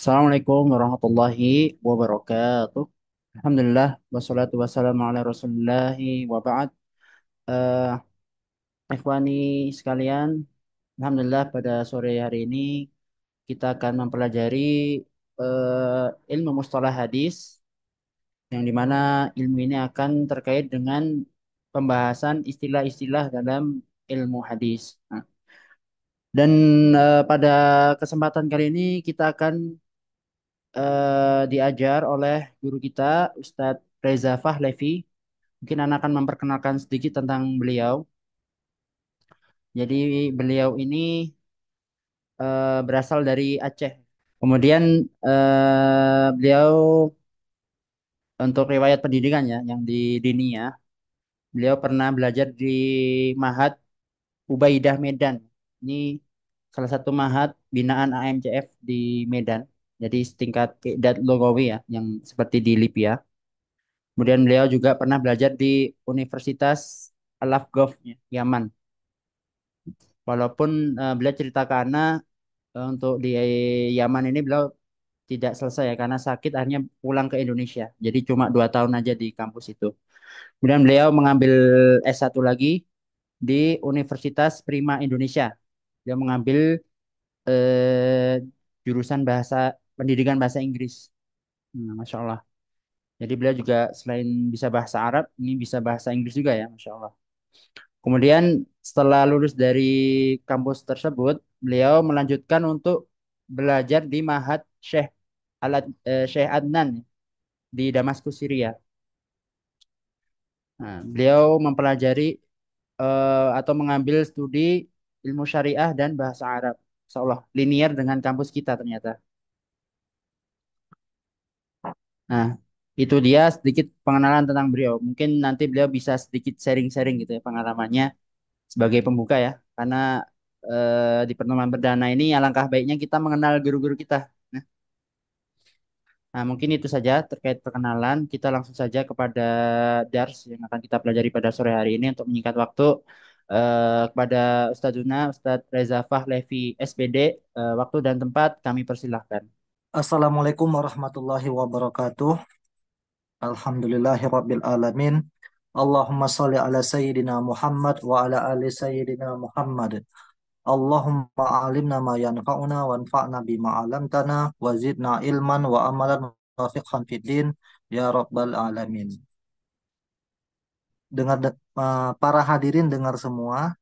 Assalamualaikum warahmatullahi wabarakatuh. Alhamdulillah wassalatu wassalamu ala Rasulillahi wa ba'd. Eh, Ikhwani sekalian, alhamdulillah pada sore hari ini kita akan mempelajari ilmu mustalah hadis yang dimana ilmu ini akan terkait dengan pembahasan istilah-istilah dalam ilmu hadis. Nah, dan pada kesempatan kali ini kita akan diajar oleh guru kita Ustadz Reza Fahlevi. Mungkin anak akan memperkenalkan sedikit tentang beliau. Jadi beliau ini berasal dari Aceh. Kemudian beliau untuk riwayat pendidikan ya, yang di dinia, beliau pernah belajar di Mahat Ubaidah Medan. Ini salah satu mahat binaan AMCF di Medan. Jadi setingkat Kidat Logawi ya, yang seperti di Libya. Kemudian beliau juga pernah belajar di Universitas Al-Afghaf, Yaman. Walaupun beliau cerita ke Ana, untuk di Yaman ini beliau tidak selesai ya karena sakit akhirnya pulang ke Indonesia. Jadi cuma 2 tahun aja di kampus itu. Kemudian beliau mengambil S1 lagi di Universitas Prima Indonesia. Dia mengambil jurusan pendidikan bahasa Inggris. Masya Allah. Jadi beliau juga selain bisa bahasa Arab, ini bisa bahasa Inggris juga ya, Masya Allah. Kemudian setelah lulus dari kampus tersebut, beliau melanjutkan untuk belajar di Mahat Syekh Adnan di Damaskus, Syria. Nah, beliau mempelajari atau mengambil studi ilmu syariah dan bahasa Arab. Seolah linier dengan kampus kita ternyata. Nah, itu dia sedikit pengenalan tentang beliau. Mungkin nanti beliau bisa sedikit sharing-sharing gitu ya pengalamannya sebagai pembuka ya. Karena di pertemuan perdana ini alangkah baiknya kita mengenal guru-guru kita. Nah, mungkin itu saja terkait perkenalan. Kita langsung saja kepada Dars yang akan kita pelajari pada sore hari ini untuk menyingkat waktu. Kepada Ustadzuna, Ustadz Reza Fahlevi SPD, waktu dan tempat kami persilahkan. Assalamualaikum warahmatullahi wabarakatuh. Alhamdulillahirabbil alamin. Allahumma shalli ala sayyidina Muhammad wa ala ali sayyidina Muhammad. Allahumma alimna ma yanfa'una wanfa'na bima 'allamtana wa zidna ilman wa amalan wa fiqhan fid din ya rabbal alamin. Para hadirin dengar semua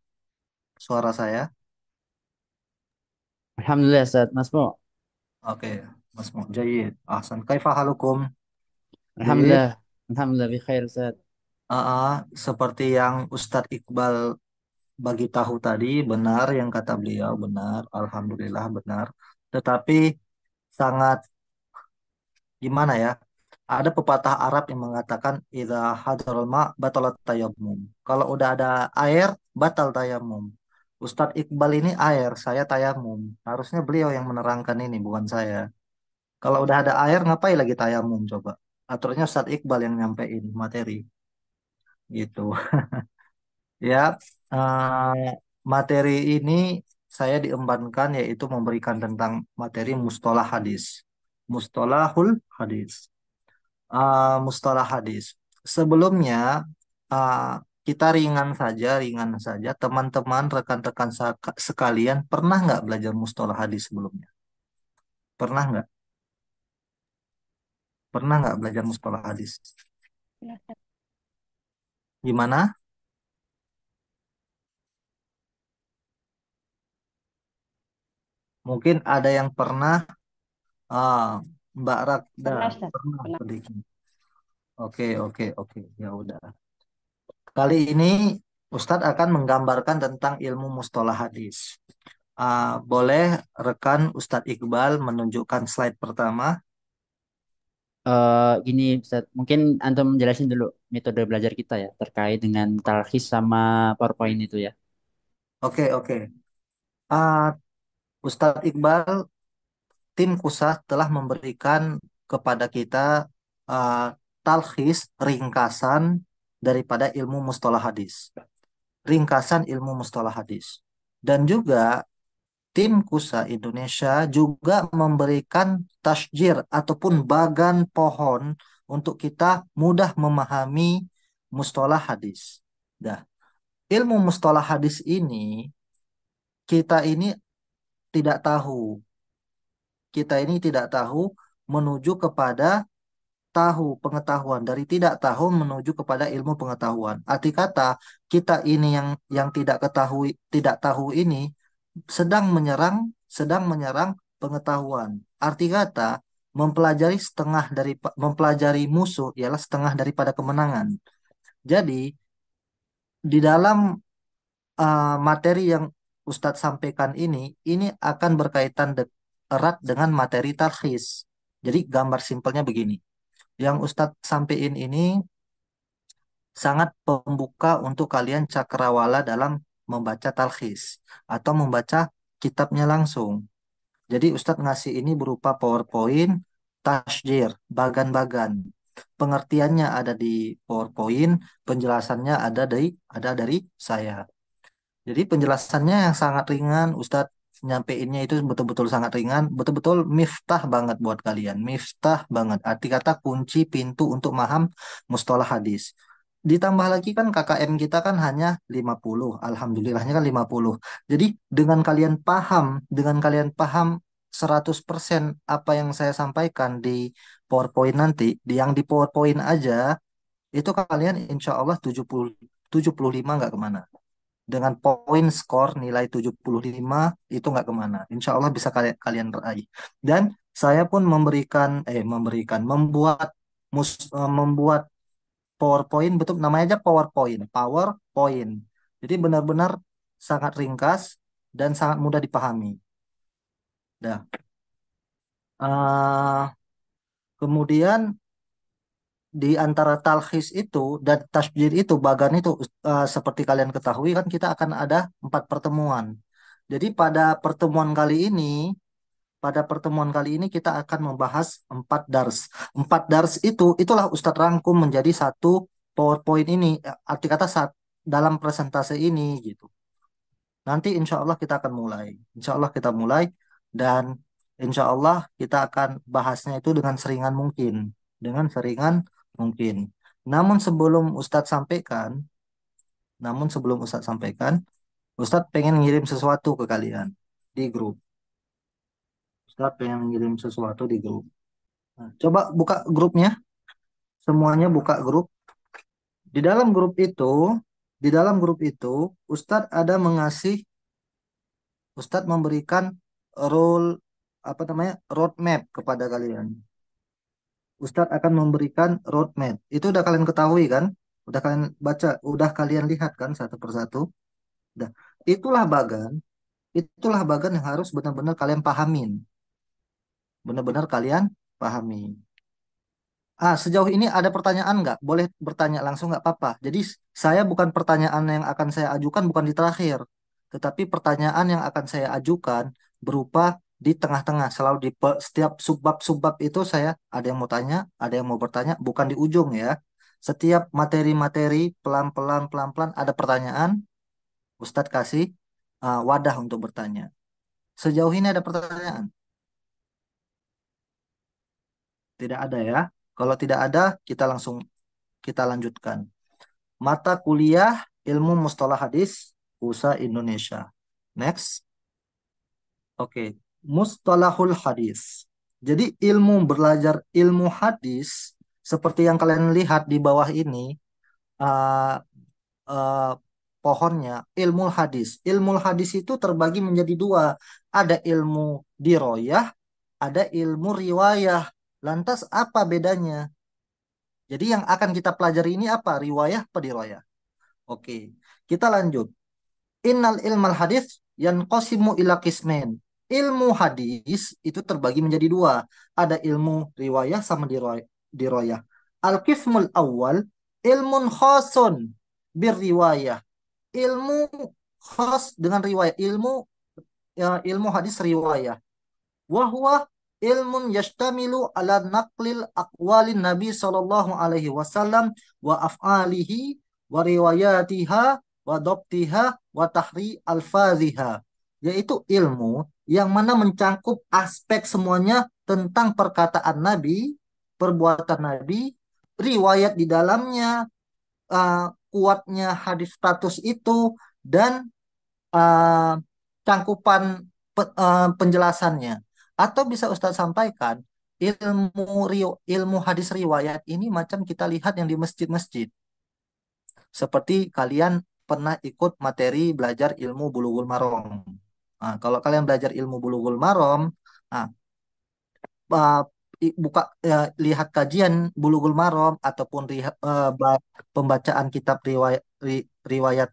suara saya. Alhamdulillah, Ustadz Masmo. Oke, Mas Jayyid. Ahsan. Kaifa halukum? Jayyid. Alhamdulillah, Alhamdulillah, bi khair, Ustadz. Seperti yang Ustadz Iqbal bagi tahu tadi, benar yang kata beliau, benar, alhamdulillah benar. Tetapi sangat gimana ya? Ada pepatah Arab yang mengatakan idza hadarul ma batalat tayammum. Kalau udah ada air, batal tayamum. Ustadz Iqbal ini air, saya tayamum. Harusnya beliau yang menerangkan ini, bukan saya. Kalau udah ada air, ngapain lagi tayamum coba? Aturnya Ustadz Iqbal yang nyampein materi, gitu. Ya, materi ini saya diembankan yaitu memberikan tentang materi mustalah hadis. Mustalahul hadis. Mustalah hadis. Sebelumnya uh, kita ringan saja. Teman-teman, rekan-rekan sekalian pernah nggak belajar mustalah hadis sebelumnya? Pernah nggak? Pernah nggak belajar mustalah hadis? Gimana? Mungkin ada yang pernah. Ah, Mbak Rakda Pernah, Ustaz. pernah Pernah. sedikit. Oke, oke, oke. Ya udah. Kali ini Ustadz akan menggambarkan tentang ilmu mustalah hadis. Boleh rekan Ustadz Iqbal menunjukkan slide pertama? Gini, Ustadz, mungkin antum jelasin dulu metode belajar kita ya terkait dengan talhis sama PowerPoint itu ya. Oke, oke. Ah, Ustadz Iqbal, tim KUSA telah memberikan kepada kita ah, talhis ringkasan daripada ilmu mustalah hadis. Ringkasan ilmu mustalah hadis. Dan juga tim KUSA Indonesia juga memberikan tasjir ataupun bagan pohon untuk kita mudah memahami mustalah hadis. Dah, ilmu mustalah hadis ini kita ini tidak tahu. Kita ini tidak tahu menuju kepada tahu pengetahuan, dari tidak tahu menuju kepada ilmu pengetahuan. Arti kata kita ini yang tidak tahu ini sedang menyerang pengetahuan. Arti kata mempelajari musuh ialah setengah daripada kemenangan. Jadi di dalam materi yang Ustadz sampaikan ini akan berkaitan erat dengan materi talkhis. Jadi gambar simpelnya begini. Yang Ustadz sampaikan ini sangat pembuka untuk kalian cakrawala dalam membaca talkhis atau membaca kitabnya langsung. Jadi Ustadz ngasih ini berupa PowerPoint, tasjir, bagan-bagan. Pengertiannya ada di PowerPoint, penjelasannya ada dari saya. Jadi penjelasannya yang sangat ringan, Ustadz nyampeinnya itu betul-betul sangat ringan, betul-betul miftah banget buat kalian, miftah banget. Arti kata kunci pintu untuk memaham mustalah hadis. Ditambah lagi kan KKM kita kan hanya 50, alhamdulillahnya kan 50. Jadi dengan kalian paham 100% apa yang saya sampaikan di PowerPoint nanti, yang di PowerPoint aja, itu kalian insya Allah 75 nggak kemana dengan poin skor nilai 75 itu nggak kemana. Insya Allah bisa kalian kalian raih. Dan saya pun membuat PowerPoint, betul namanya aja PowerPoint, PowerPoint. Jadi benar-benar sangat ringkas dan sangat mudah dipahami. Dah. Eh, kemudian di antara talkhis itu dan tasjid itu bagan itu, seperti kalian ketahui kan kita akan ada 4 pertemuan. Jadi pada pertemuan kali ini kita akan membahas 4 dars. 4 dars itulah Ustadz rangkum menjadi satu PowerPoint ini. Arti kata saat dalam presentase ini gitu. Nanti insya Allah kita akan mulai. Insya Allah kita mulai dan insya Allah kita akan bahasnya itu dengan seringan mungkin. Dengan seringan mungkin. Namun sebelum Ustadz sampaikan, namun sebelum Ustadz sampaikan, Ustadz pengen ngirim sesuatu ke kalian di grup. Ustadz pengen ngirim sesuatu di grup. Nah, coba buka grupnya, semuanya buka grup. Di dalam grup itu, di dalam grup itu, Ustadz memberikan role apa namanya roadmap kepada kalian. Ustadz akan memberikan roadmap. Itu udah kalian ketahui kan? Udah kalian baca, udah kalian lihat kan satu persatu. Udah. Itulah bagan, itulah bagan yang harus benar-benar kalian pahamin. Benar-benar kalian pahami. Sejauh ini ada pertanyaan nggak? Boleh bertanya langsung nggak apa-apa. Jadi saya bukan pertanyaan yang akan saya ajukan bukan di terakhir, tetapi pertanyaan yang akan saya ajukan berupa di tengah-tengah. Selalu di setiap subbab-subbab itu saya ada yang mau tanya, ada yang mau bertanya, bukan di ujung ya. Setiap materi-materi pelan-pelan pelan-pelan ada pertanyaan, Ustadz kasih wadah untuk bertanya. Sejauh ini ada pertanyaan? Tidak ada ya. Kalau tidak ada, kita lanjutkan. Mata kuliah ilmu mustalah hadis USA Indonesia. Next. Oke. Mustalahul hadis. Jadi belajar ilmu hadis seperti yang kalian lihat di bawah ini, uh, uh, pohonnya ilmu hadis. Ilmu hadis itu terbagi menjadi dua. Ada ilmu diroyah, ada ilmu riwayah. Lantas apa bedanya? Jadi yang akan kita pelajari ini apa? Riwayah apa diroyah? Oke, kita lanjut. Innal ilmal hadis yanqasimu ila qismain. Ilmu hadis itu terbagi menjadi dua. Ada ilmu riwayah sama diroyah. Al-qismul awal ilmun khasun birriwayah. Ilmu khas dengan riwayah. Ilmu hadis riwayah. Wahwa ilmun yashtamilu ala naqlil aqwalin Nabi sallallahu alaihi wasallam wa af'alihi wa riwayatiha wa dhabtiha wa tahri alfaziha. yaitu ilmu yang mana mencangkup aspek semuanya tentang perkataan Nabi, perbuatan Nabi, riwayat di dalamnya, kuatnya hadis status itu, dan uh, cangkupan penjelasannya. Atau bisa Ustadz sampaikan, ilmu hadis riwayat ini macam kita lihat yang di masjid-masjid. Seperti kalian pernah ikut materi belajar ilmu Bulughul Maram. Nah, kalau kalian belajar ilmu Bulughul Maram, nah, uh, buka lihat kajian Bulughul Maram ataupun pembacaan kitab riwayat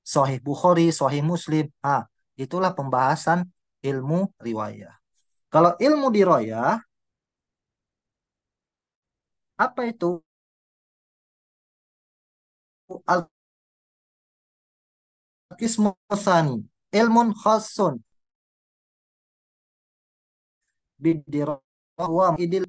Sahih Bukhari, Sahih Muslim. Ah, itulah pembahasan ilmu riwayah. Kalau ilmu diroyah, apa itu? Al-Qismu Tsani, ilmun khasun bidirayah wa idil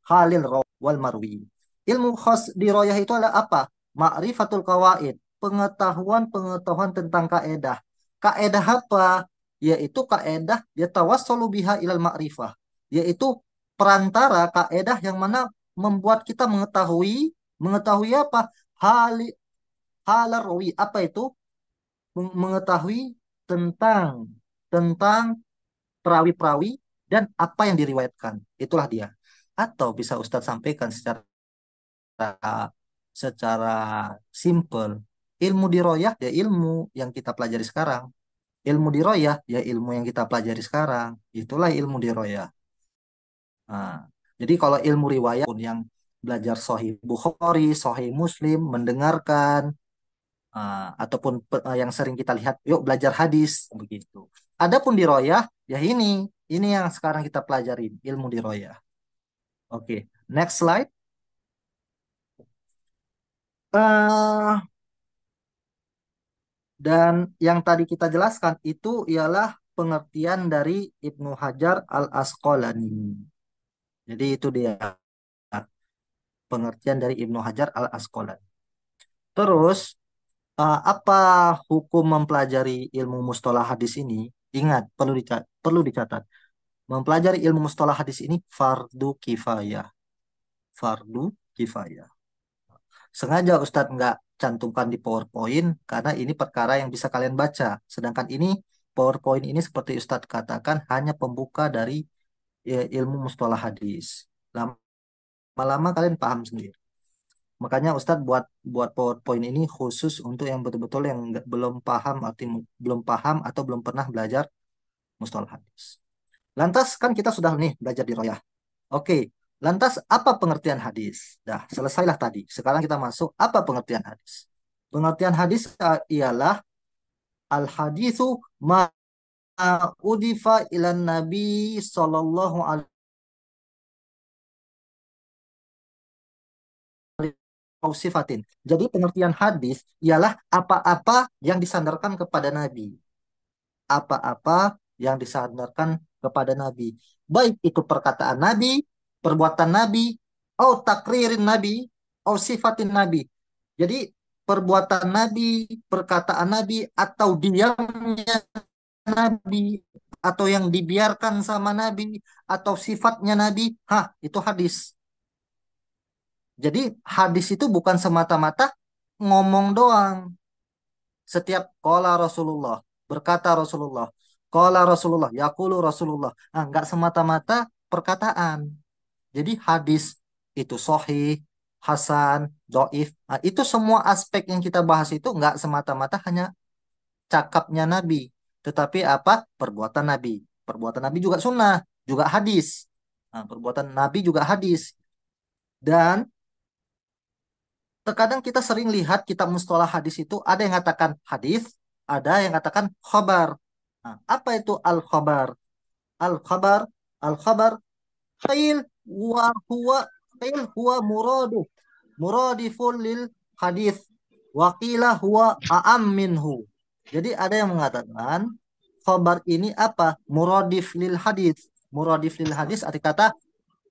halil wal marwi. Ilmu khas diroyah itu adalah apa? Ma'rifatul kawaid, pengetahuan-pengetahuan tentang kaedah. Kaedah apa? Yaitu kaedah yatawassalu biha ilal ma'rifah, yaitu perantara kaedah yang mana membuat kita mengetahui apa? Hal halar rawi, apa itu? Mengetahui tentang tentang perawi-perawi dan apa yang diriwayatkan. Itulah dia. Atau bisa Ustadz sampaikan secara simple. Ilmu diroyah ya ilmu yang kita pelajari sekarang. Ilmu diroyah ya ilmu yang kita pelajari sekarang. Itulah ilmu diroyah. Nah, jadi kalau ilmu riwayat pun yang belajar Sahih Bukhari, Sahih Muslim, mendengarkan, ataupun yang sering kita lihat, yuk belajar hadis begitu. Adapun diroyah ya ini yang sekarang kita pelajarin ilmu diroyah. Oke, next slide. eh Dan yang tadi kita jelaskan itu ialah pengertian dari Ibnu Hajar Al-Asqalani. Jadi itu dia pengertian dari Ibnu Hajar Al-Asqalani. Terus apa hukum mempelajari ilmu mustalah hadis ini? Ingat, perlu dicatat. Mempelajari ilmu mustalah hadis ini fardu kifayah. Fardu kifayah. Sengaja Ustadz nggak cantumkan di PowerPoint karena ini perkara yang bisa kalian baca. Sedangkan ini PowerPoint ini seperti Ustadz katakan hanya pembuka dari ilmu mustalah hadis. Lama-lama kalian paham sendiri. Makanya Ustadz buat buat PowerPoint ini khusus untuk yang betul-betul yang belum paham belum paham atau belum pernah belajar mustalah hadis. Lantas kan kita sudah nih belajar di Royah. Oke, lantas apa pengertian hadis? Dah, selesailah tadi. Sekarang kita masuk apa pengertian hadis? Pengertian hadis ialah al-hadisu ma udifa ilan nabi sallallahu alaihi sifatin. Jadi pengertian hadis ialah apa-apa yang disandarkan kepada nabi. Apa-apa yang disandarkan kepada nabi. Baik itu perkataan nabi, perbuatan nabi, atau takririn nabi, atau sifatin nabi. Jadi perbuatan nabi, perkataan nabi, atau diamnya nabi, atau yang dibiarkan sama nabi, atau sifatnya nabi, itu hadis. Jadi hadis itu bukan semata-mata ngomong doang. Setiap qala Rasulullah, berkata Rasulullah, qala Rasulullah, yaqulu Rasulullah. Nggak semata-mata perkataan. Jadi hadis itu sahih, hasan, doif. Itu semua aspek yang kita bahas itu nggak semata-mata hanya cakapnya Nabi, tetapi apa? Perbuatan Nabi. Perbuatan Nabi juga sunnah, juga hadis. Perbuatan Nabi juga hadis. Dan terkadang kita sering lihat kitab mustalah hadis itu ada yang katakan hadis, ada yang katakan khabar. Apa itu al-khabar? Al-khabar, al-khabar, qil wa huwa qil huwa muradiful lil hadis wa qila huwa a'am minhu. Jadi ada yang mengatakan khabar ini apa? Muradif lil hadis. Muradif lil hadis arti kata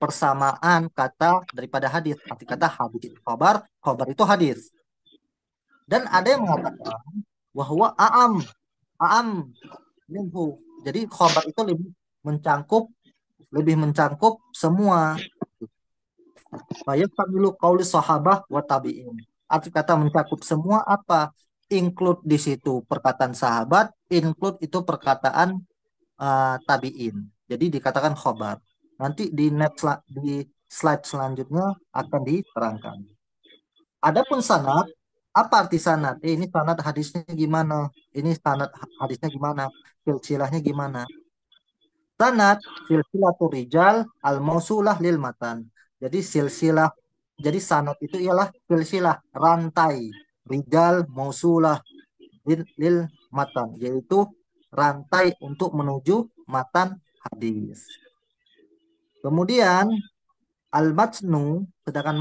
persamaan kata daripada hadis. Arti kata hadis itu khabar, khabar itu hadis. Dan ada yang mengatakan bahwa a'am, a'am. minhu. Jadi khobar itu lebih mencangkup semua. Bayat tamilu qauli sahabah wa tabi'in. Arti kata mencakup semua apa? Include di situ perkataan sahabat, include itu perkataan tabi'in. Jadi dikatakan khobar. Nanti di slide selanjutnya akan diterangkan. Adapun sanad, apa arti sanad? Ini sanad hadisnya gimana? Ini sanad hadisnya gimana? Silsilahnya gimana? Sanad silsilatul rijal al-mausulah lil matan. Jadi silsilah, jadi sanad itu ialah silsilah rantai rijal mausulah lil matan, yaitu rantai untuk menuju matan hadis. Kemudian al-matnu, sedangkan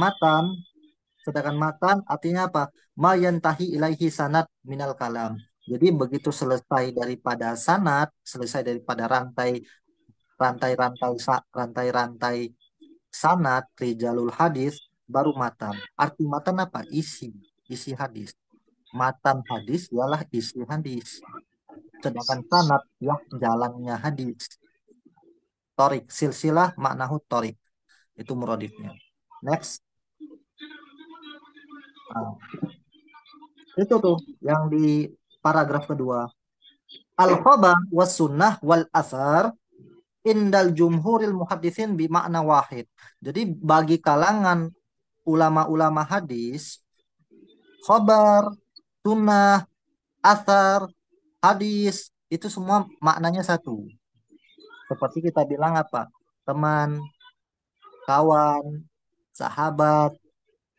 matan, artinya apa? Ma yantahi ilaihi sanad minal kalam. Jadi begitu selesai daripada sanad, selesai daripada rantai-rantai sanad rijalul hadis, baru matan. Arti matan apa? Isi hadis. Matan hadis ialah isi hadis. Sedangkan sanad ya jalannya hadis. Torik silsilah maknahu torik, itu muradifnya. Next. Nah, itu tuh yang di paragraf kedua. Al khabar was sunnah wal asar indal jumhuril muhaddisin bi makna wahid. Jadi bagi kalangan ulama-ulama hadis, khabar, sunnah, asar, hadis itu semua maknanya satu. Seperti kita bilang apa? Teman, kawan, sahabat,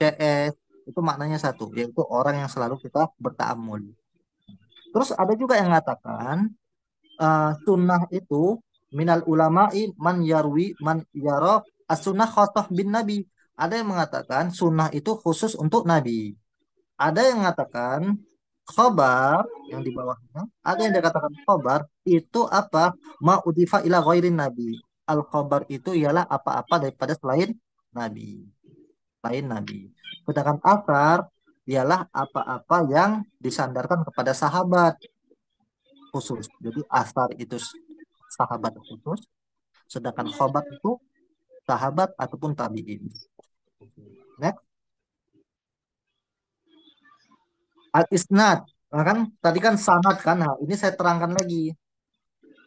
CS itu maknanya satu, yaitu orang yang selalu kita bertaamul. Terus ada juga yang mengatakan sunnah itu minal ulama'i man yarwi man yara as-sunnah khosoh bin nabi. Ada yang mengatakan sunnah itu khusus untuk nabi. Ada yang mengatakan khobar yang di bawahnya. Ada yang dikatakan khobar itu apa? Ma'udifa ila ghairin nabi. Al khobar itu ialah apa-apa daripada selain nabi. Selain nabi. Sedangkan asar ialah apa-apa yang disandarkan kepada sahabat khusus. Jadi asar itu sahabat khusus, sedangkan khobar itu sahabat ataupun tabi'in. Next, al-isnad. Nah, kan tadi kan sanad kan. Nah, ini saya terangkan lagi.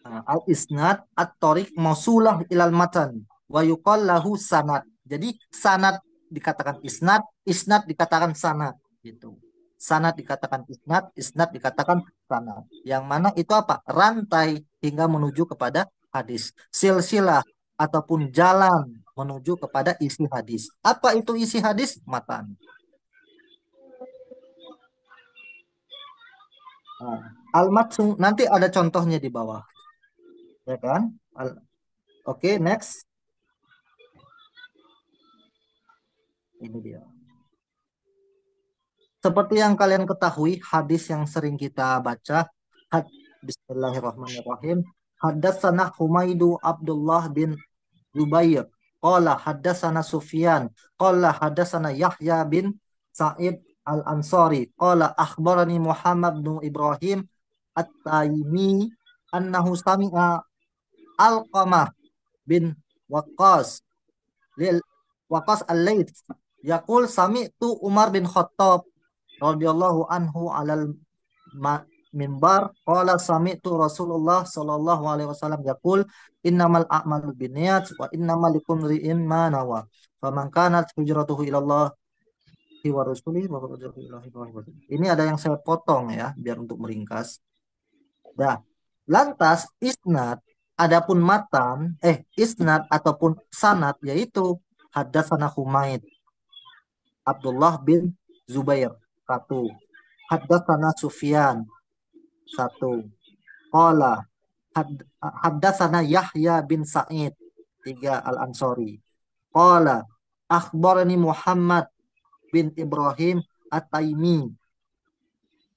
Nah, al-isnad at-tariq mausulah ilal matan wa yuqal lahu sanad. Jadi sanad dikatakan isnad, isnad dikatakan sanad gitu. Sanad dikatakan isnad, isnad dikatakan sanad. Yang mana itu apa? Rantai hingga menuju kepada hadis. Silsilah ataupun jalan menuju kepada isi hadis. Apa itu isi hadis? Matan. Nah, al-matsu nanti ada contohnya di bawah, ya kan? Oke, next. Ini dia. Seperti yang kalian ketahui, hadis yang sering kita baca, had, Bismillahirrahmanirrahim. Haddatsana Humaidu Abdullah bin Zubair. Qala haddatsana Sufyan. Qala haddatsana Yahya bin Sa'id Al-Ansari. Qala akhbarani Muhammad bin Ibrahim At-Taimi annahu sami'a Alqamah bin Waqqas lil Waqqas al-Laits yaqul sami'tu Umar bin Khattab radhiyallahu anhu alal minbar qala sami'tu Rasulullah sallallahu alaihi wasallam yaqul innamal a'malu binniyat wa innamal likulli ma nawa faman kanat hijratuhu ila Allah wa rasulihi wa hijratuhu ila Allah wa rasulihi. Ini ada yang saya potong ya biar untuk meringkas. Dah. Lantas isnad adapun matan isnad ataupun sanad yaitu haddatsana Humaid Abdullah bin Zubair satu, haddatsana Sufyan satu, qala haddatsana Yahya bin Sa'id tiga, Al-Ansari qala akhbarani Muhammad bin Ibrahim At-Taimi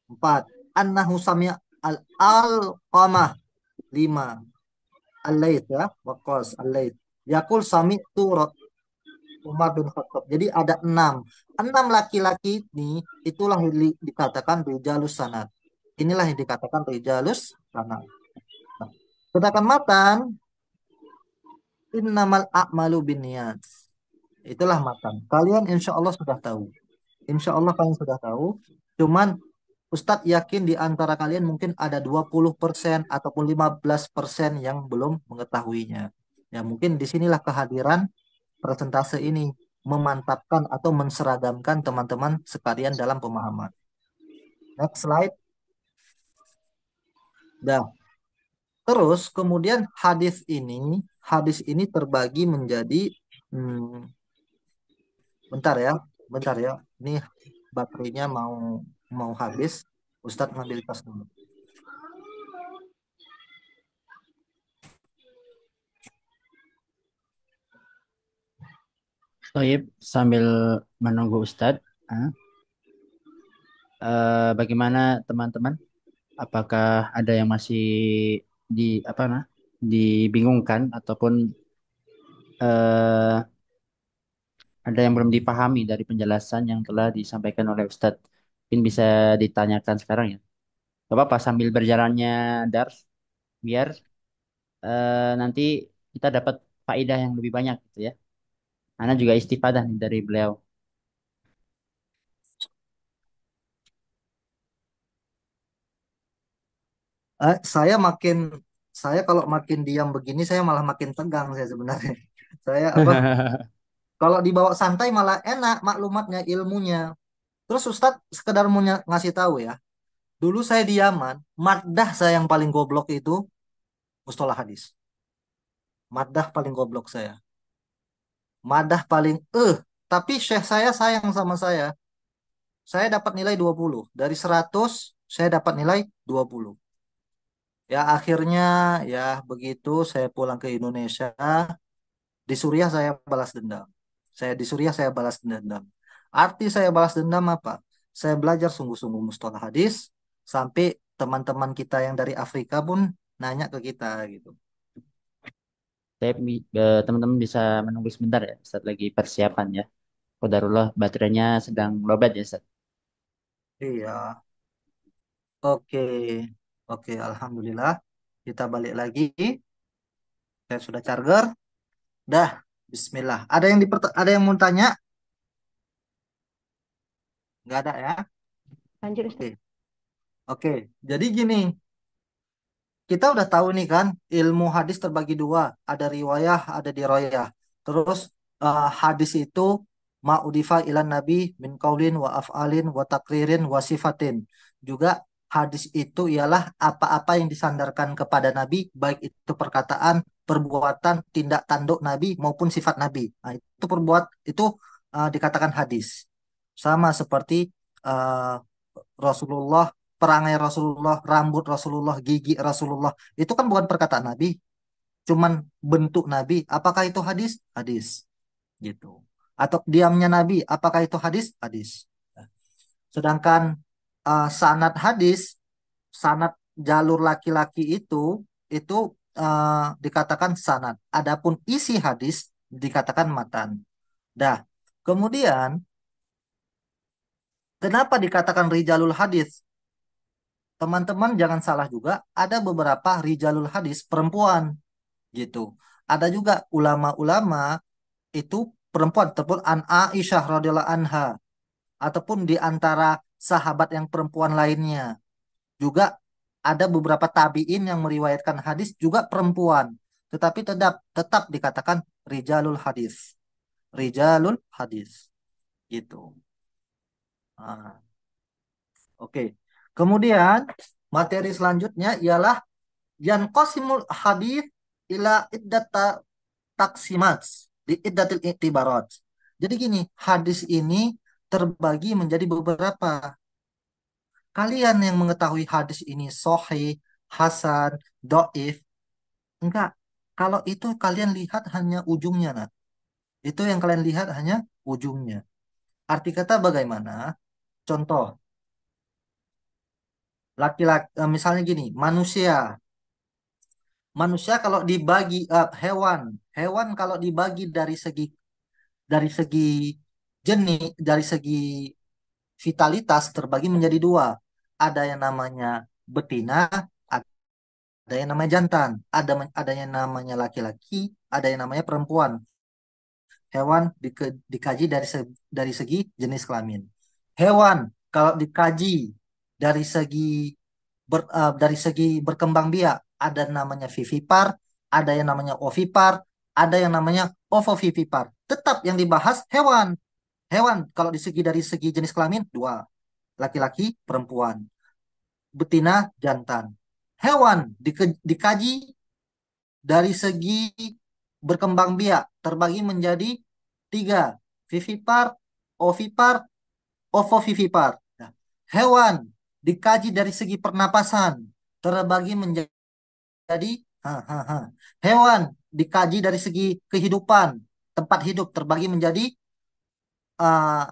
empat, annahu sami'a al-Alqamah lima, Al-Laits ya, Waqqas Al-Laits yaqul sami'tu Umar bin Khattab. Jadi ada enam. Enam laki-laki ini itulah yang dikatakan rijalus sanad. Inilah yang dikatakan rijalus sanad. Sedangkan matan, innamal a'malu binniyat. Itulah matan. Kalian insya Allah sudah tahu. Insya Allah kalian sudah tahu. Cuman Ustadz yakin di antara kalian mungkin ada 20% ataupun 15% yang belum mengetahuinya. Ya mungkin disinilah kehadiran persentase ini memantapkan atau menseragamkan teman-teman sekalian dalam pemahaman. Next slide. Dah. Terus kemudian hadis ini terbagi menjadi, hmm, bentar ya, bentar ya. Ini baterainya mau mau habis. Ustadz ngambil tas dulu. Toyib, sambil menunggu Ustadz, ah, bagaimana teman-teman? Apakah ada yang masih di apa nah, dibingungkan ataupun eh, ada yang belum dipahami dari penjelasan yang telah disampaikan oleh Ustadz? Mungkin bisa ditanyakan sekarang ya. Gak apa-apa sambil berjalannya Dars, biar nanti kita dapat faedah yang lebih banyak gitu ya. Ana juga istifadah nih dari beliau. Saya saya kalau makin diam begini, saya malah makin tegang saya sebenarnya. Saya apa? Kalau dibawa santai malah enak maklumatnya, ilmunya. Terus Ustadz sekedar mau ngasih tahu ya. Dulu saya di Yaman, maddah saya yang paling goblok itu mustalah hadis. Maddah paling goblok saya. Madah paling tapi syekh saya sayang sama saya. Saya dapat nilai 20. Dari 100 saya dapat nilai 20. Ya akhirnya ya begitu saya pulang ke Indonesia, di Suriah saya balas dendam. Di Suriah saya balas dendam. Arti saya balas dendam apa? Saya belajar sungguh-sungguh mustalah hadis sampai teman-teman kita yang dari Afrika pun nanya ke kita gitu. Teman-teman bisa menunggu sebentar ya, saat lagi persiapan ya. Qadarullah baterainya sedang lowbat ya, Ustaz. Iya, oke. Oke, alhamdulillah. Kita balik lagi. Saya sudah charger. Dah, bismillah. Ada yang mau tanya? Nggak ada ya? Lanjut Ustaz. Oke. Oke. Jadi gini, kita udah tahu nih kan, ilmu hadis terbagi dua, ada riwayah, ada diroyah. Terus hadis itu ma'udifa ilan nabi min kaulin wa af'alin wa takririn wa sifatin. Juga hadis itu ialah apa-apa yang disandarkan kepada nabi, baik itu perkataan, perbuatan, tindak tanduk nabi maupun sifat nabi. Nah, itu dikatakan hadis. Sama seperti uh, Rasulullah, perangai Rasulullah, rambut Rasulullah, gigi Rasulullah. Itu kan bukan perkataan Nabi, cuman bentuk Nabi. Apakah itu hadis? Hadis. Gitu. Atau diamnya Nabi, apakah itu hadis? Hadis. Sedangkan sanad hadis, sanad jalur laki-laki itu dikatakan sanad. Adapun isi hadis dikatakan matan. Dah. Kemudian, kenapa dikatakan rijalul hadis? Teman-teman jangan salah juga, ada beberapa rijalul hadis perempuan gitu. Ada juga ulama-ulama itu perempuan, ataupun an Aisyah radhiyallahu anha, ataupun di antara sahabat yang perempuan lainnya. Juga ada beberapa tabiin yang meriwayatkan hadis juga perempuan, tetapi tetap tetap dikatakan rijalul hadis. Rijalul hadis gitu. Nah, oke. Kemudian materi selanjutnya ialah Yanqasimul hadis ila iddata taksimat di iddatil i'tibarat. Jadi gini, hadis ini terbagi menjadi beberapa. Kalian yang mengetahui hadis ini sahih, hasan, doif, enggak. Kalau itu kalian lihat hanya ujungnya, nah. Itu yang kalian lihat hanya ujungnya. Arti kata bagaimana? Contoh, laki-laki, misalnya gini, manusia. Manusia kalau dibagi hewan kalau dibagi dari segi jenis, dari segi vitalitas terbagi menjadi dua. Ada yang namanya betina, ada yang namanya jantan, ada yang namanya laki-laki, ada yang namanya perempuan. Hewan dikaji dari segi jenis kelamin. Hewan kalau dikaji dari segi dari segi berkembang biak, ada namanya vivipar, ada yang namanya ovipar, ada yang namanya ovovivipar. Tetap yang dibahas hewan. Hewan kalau dari segi jenis kelamin dua, laki-laki, perempuan, betina, jantan. Hewan dikaji dari segi berkembang biak terbagi menjadi tiga, vivipar, ovipar, ovovivipar. Nah, hewan dikaji dari segi pernapasan terbagi menjadi ha, ha, ha. Hewan dikaji dari segi kehidupan, tempat hidup terbagi menjadi uh,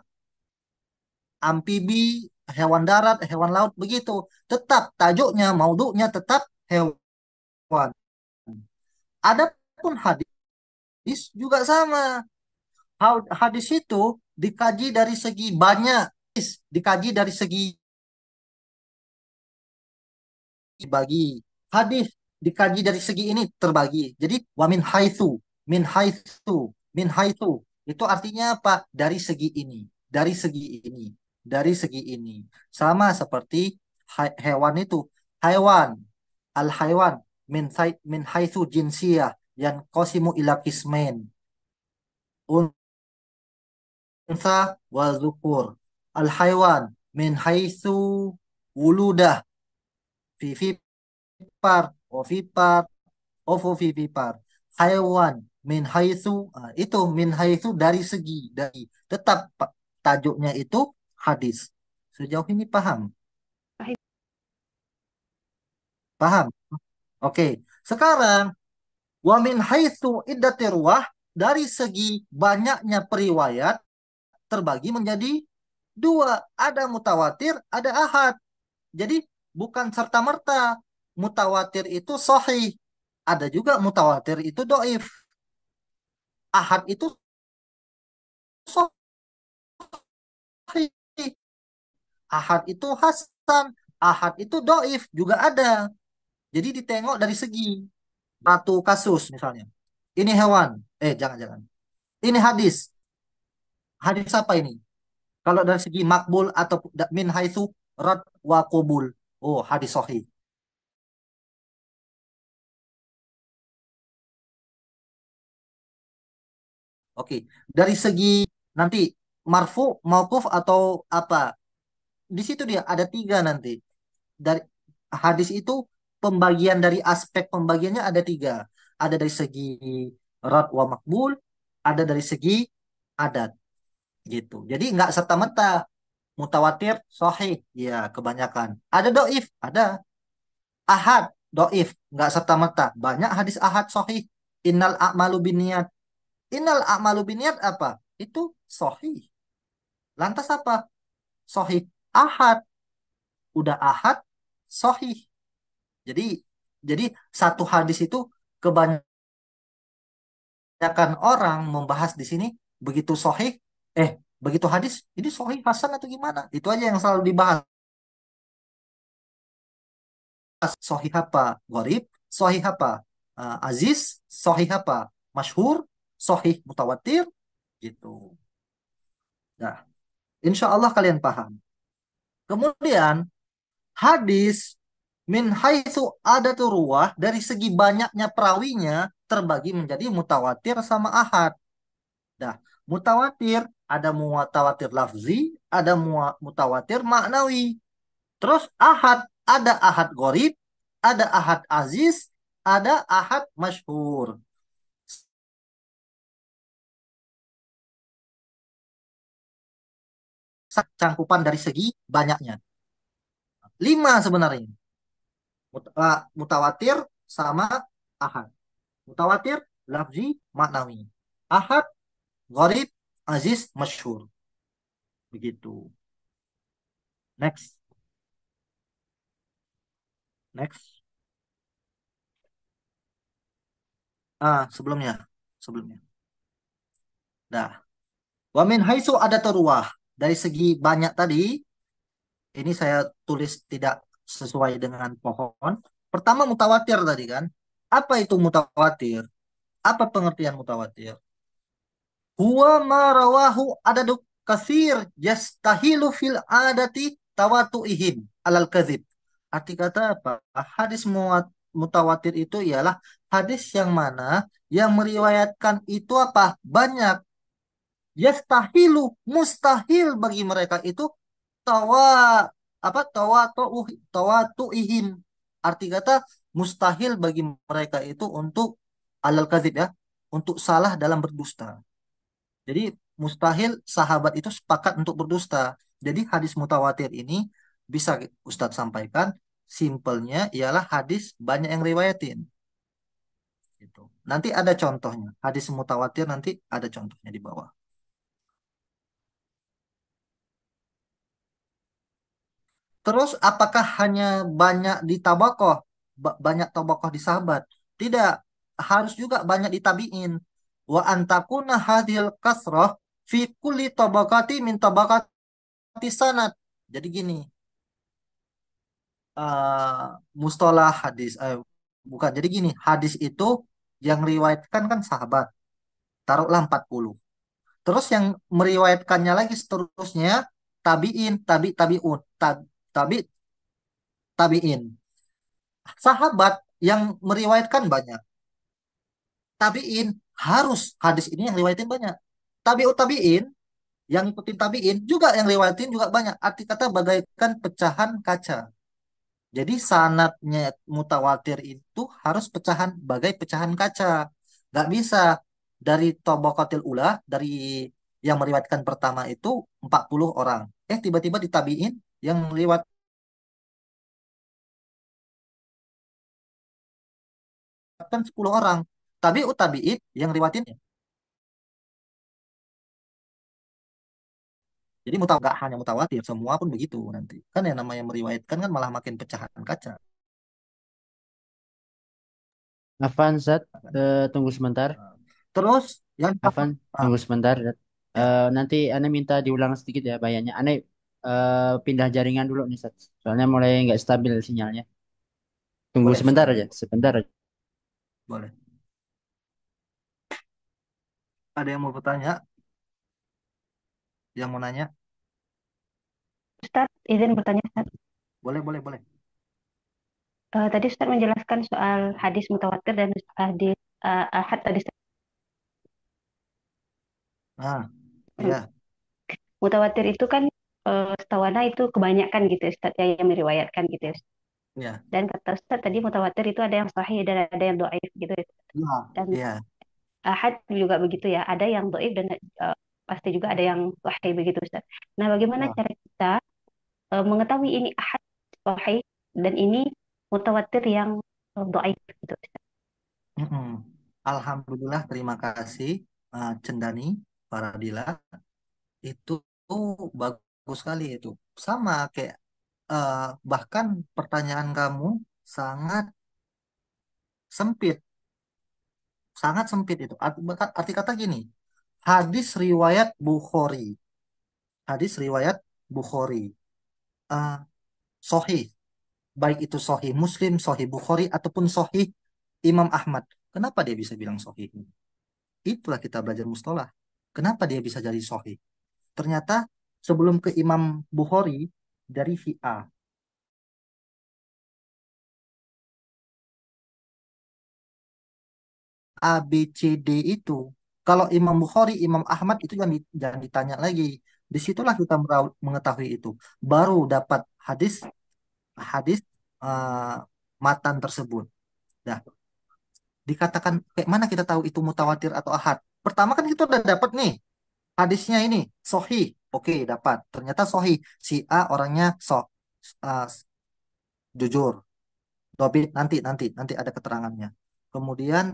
amfibi, hewan darat, hewan laut begitu. Tetap tajuknya, maudhunya tetap hewan. Adapun hadis juga sama. Hadis itu dikaji dari segi banyak, dikaji dari segi bagi. Hadis dikaji dari segi ini terbagi. Jadi wa min haitsu itu artinya apa? Dari segi ini, dari segi ini, dari segi ini. Sama seperti hewan itu. Hewan, al haywan min haitsu jinsiyah yang qasimu ila qismain. Unsa wa zukur. Al haywan min haitsu wuludah vivipar, ovipar, ovovivipar. Hewan min haitsu, itu min haitsu dari segi, dari tetap tajuknya itu hadis. Sejauh ini paham? Paham? Oke. Sekarang wa min haitsu iddatir ruwah, dari segi banyaknya periwayat terbagi menjadi dua, ada mutawatir, ada ahad. Jadi bukan serta-merta mutawatir itu sahih. Ada juga mutawatir itu doif. Ahad itu sahih. Ahad itu hasan. Ahad itu doif juga ada. Jadi ditengok dari segi satu kasus misalnya. Ini hewan. Jangan-jangan. Ini hadis. Hadis apa ini? Kalau dari segi makbul atau min haitsu rad wa qabul. Oh, hadis sahih. Oke. Dari segi nanti marfu, mauquf atau apa? Di situ dia ada tiga nanti. Dari hadis itu pembagian dari aspek pembagiannya ada tiga. Ada dari segi rad wa makbul, ada dari segi adat gitu. Jadi nggak serta-merta mutawatir sahih, ya kebanyakan. Ada doif, ada ahad, doif, nggak serta-merta. Banyak hadis ahad sahih. Innal a'malu binniyat. Innal a'malu binniyat apa? Itu sahih. Lantas apa? Sahih. Ahad. Udah ahad, sahih. Jadi jadi satu hadis itu kebanyakan orang membahas di sini begitu sahih, eh begitu hadis ini sahih hasan atau gimana? Itu aja yang selalu dibahas. Sahih apa? Gharib, sahih apa? Aziz, sahih apa? Masyhur, sahih mutawatir gitu. Nah, insya Allah kalian paham. Kemudian hadis min haitsu adatu ruwah, dari segi banyaknya perawinya terbagi menjadi mutawatir sama ahad. Nah, mutawatir ada mutawatir lafzi, ada mutawatir maknawi. Terus ahad, ada ahad gharib, ada ahad aziz, ada ahad masyhur. Cangkupan dari segi banyaknya. Lima sebenarnya. Mutawatir sama ahad. Mutawatir, lafzi, maknawi. Ahad, gharib, aziz, masyhur. Begitu. Next. Next. Sebelumnya. Sebelumnya. Nah, wa min haitsu ada teruah. Dari segi banyak tadi, ini saya tulis tidak sesuai dengan pohon. Pertama mutawatir tadi kan. Apa itu mutawatir? Apa pengertian mutawatir? Huwa ma rawahu adadu kasir yastahilu fil adati tawatu'ihim alal kadzib. Arti kata apa? Hadis mutawatir itu ialah hadis yang mana yang meriwayatkan itu apa? Banyak. Yastahilu, mustahil bagi mereka itu tawa tawatu'ihim. Arti kata mustahil bagi mereka itu untuk alal kadzib ya, untuk salah dalam berdusta. Jadi mustahil sahabat itu sepakat untuk berdusta. Jadi hadis mutawatir ini bisa Ustadz sampaikan simpelnya ialah hadis banyak yang riwayatin gitu. Nanti ada contohnya. Hadis mutawatir nanti ada contohnya di bawah. Terus apakah hanya banyak di tabakoh, banyak tabakoh di sahabat? Tidak, harus juga banyak di tabiin. Wa antakuna hadhil kasroh fi kulli tabakati min tabakati sanad. Jadi gini, mustalah hadis, bukan. Jadi gini, hadis itu yang meriwayatkan kan sahabat, taruhlah 40. Terus yang meriwayatkannya lagi seterusnya tabiin, tabiun, tabi tabiin. Sahabat yang meriwayatkan banyak. Tabiin harus hadis ini yang riwayatin banyak. Tabiin yang ikutin tabiin juga yang riwayatin juga banyak. Arti kata bagaikan pecahan kaca. Jadi sanatnya mutawatir itu harus pecahan bagai pecahan kaca. Gak bisa dari tabaqatil ula, dari yang meriwayatkan pertama itu 40 orang. Tiba-tiba ditabiin yang meriwayatkan 10 orang. Tabiin yang riwayatin. Jadi gak hanya mutawatir, semua pun begitu nanti. Kan yang namanya meriwayatkan kan malah makin pecahan kaca. Afan, Zat, tunggu sebentar. Terus yang Afan, ah, tunggu sebentar, Zat. ya, Nanti Anda minta diulang sedikit ya bayarnya. Anda pindah jaringan dulu nih, Zat. Soalnya mulai nggak stabil sinyalnya. Tunggu boleh sebentar sebentar. aja, sebentar aja. Boleh. Ada yang mau bertanya? Yang mau nanya? Ustadz, izin bertanya, Ustadz. Boleh, boleh, boleh. Tadi Ustadz menjelaskan soal hadis mutawatir dan hadis ahad tadi. Ah, Hmm. iya, Mutawatir itu kan setahu Ana itu kebanyakan gitu Ustadz ya, yang meriwayatkan gitu ya, Ustadz. iya, Dan kata Ustadz tadi mutawatir itu ada yang sahih dan ada yang doaif gitu ya. iya, Dan iya, ahad juga begitu ya, ada yang doaif dan pasti juga ada yang sahih begitu Ustadz. Nah, bagaimana iya. cara kita mengetahui ini ahad sahih dan ini mutawatir yang doaif gitu Ustadz? Mm-mm. Alhamdulillah, terima kasih Cendani, Faradila. Itu bagus sekali itu. Sama kayak eh, bahkan pertanyaan kamu sangat sempit, sangat sempit itu. Arti kata gini, hadis riwayat Bukhari, hadis riwayat Bukhari, eh Sahih, baik itu Sahih Muslim, Sahih Bukhari ataupun Sahih Imam Ahmad. Kenapa dia bisa bilang Sahih? Itulah kita belajar mustalah. Kenapa dia bisa jadi Sahih? Ternyata sebelum ke Imam Bukhari dari si A, B, C, D itu. Kalau Imam Bukhari, Imam Ahmad itu jangan ditanya lagi. Disitulah kita mengetahui itu. Baru dapat hadis hadis eh, matan tersebut. Dah, dikatakan kayak mana kita tahu itu mutawatir atau ahad? Pertama kan kita udah dapat nih hadisnya ini sohi. Oke, dapat. Ternyata sohi. Si A orangnya eh, jujur. Dobit nanti ada keterangannya. Kemudian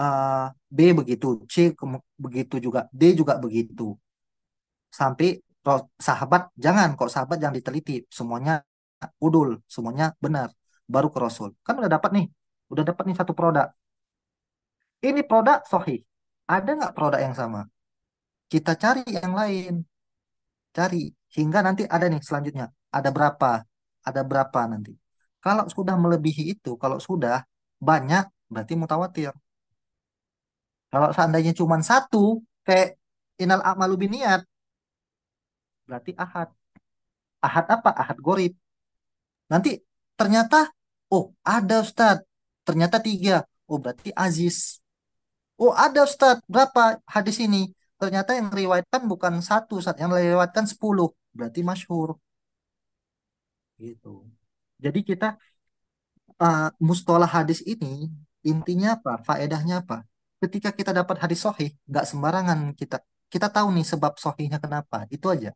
eh, B begitu, begitu juga, D juga begitu. Sampai sahabat jangan kok sahabat jangan diteliti, semuanya udul, semuanya benar. Baru ke Rasul. Kan udah dapat nih satu produk. Ini produk sahih. Ada nggak produk yang sama? Kita cari yang lain, cari hingga nanti ada nih selanjutnya. Ada berapa? Ada berapa nanti? Kalau sudah melebihi itu, kalau sudah banyak, berarti mutawatir. Kalau seandainya cuma satu, kayak inal a'malu binniyat, berarti ahad. Ahad apa? Ahad gorib. Nanti ternyata, oh ada Ustadz. Ternyata tiga. Oh berarti aziz. Oh ada Ustadz. Berapa hadis ini? Ternyata yang riwayatkan bukan satu, Ustadz. Yang riwayatkan 10. Berarti masyhur. Gitu. Jadi kita mustalah hadis ini intinya apa? Faedahnya apa? Ketika kita dapat hadis sahih, nggak sembarangan kita tahu nih sebab sahihnya kenapa. Itu aja.